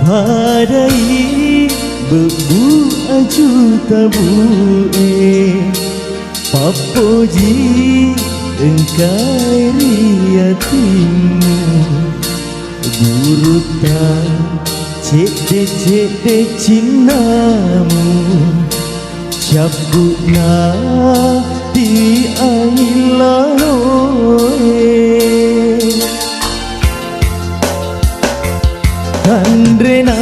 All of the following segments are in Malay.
Hadai bebu aju tabu Papoji engkai riatimu Burutan cek-cek cinamu Capukna di ailahoe Kandrena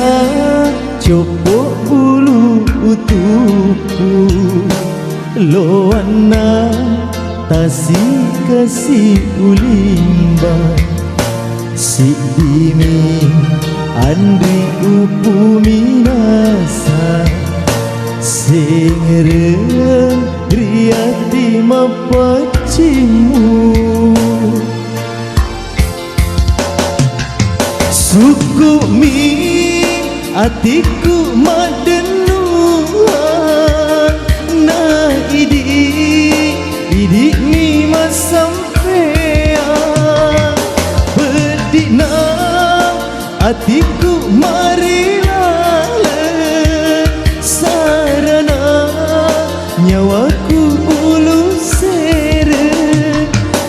copok bulu utuku Loana tasi kasih ulimba Si dimi andri upu minasa Sengeren riati mapacimu Suku mi atiku madenuan Na idi mi masampean Berdina atiku marilale Sarana nyawaku ulu sere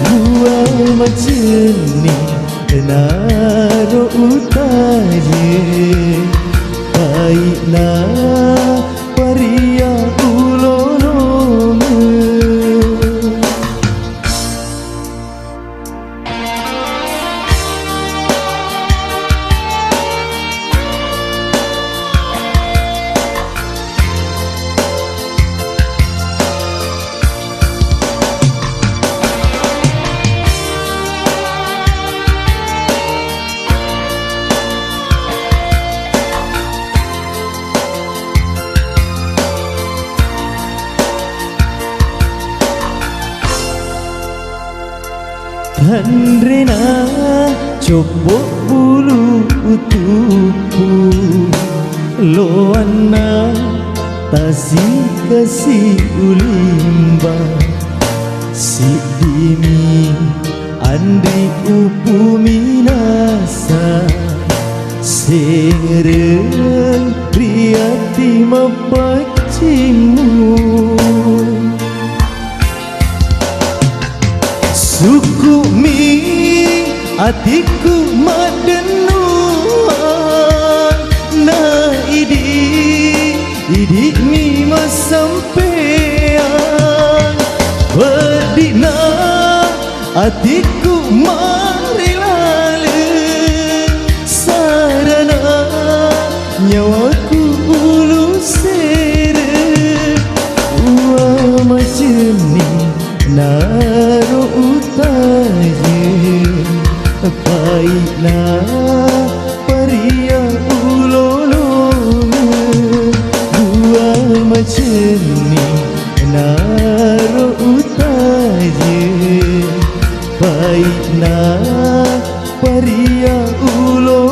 Buai maceni naro utaje Baikna paria ulonome Kandrena copok bulu utuku Loana tasi kasih ulimba Si dimi andri upu minasa Sengeren riati mapacimu Suku mi atiku madenuan Na idi mi masampean Berdina atiku marilale Sarana nyawaku ulu sere Uwa maceni naro utaje Baikna paria ulolome Buai maceni naro utaje Baikna paria ulolome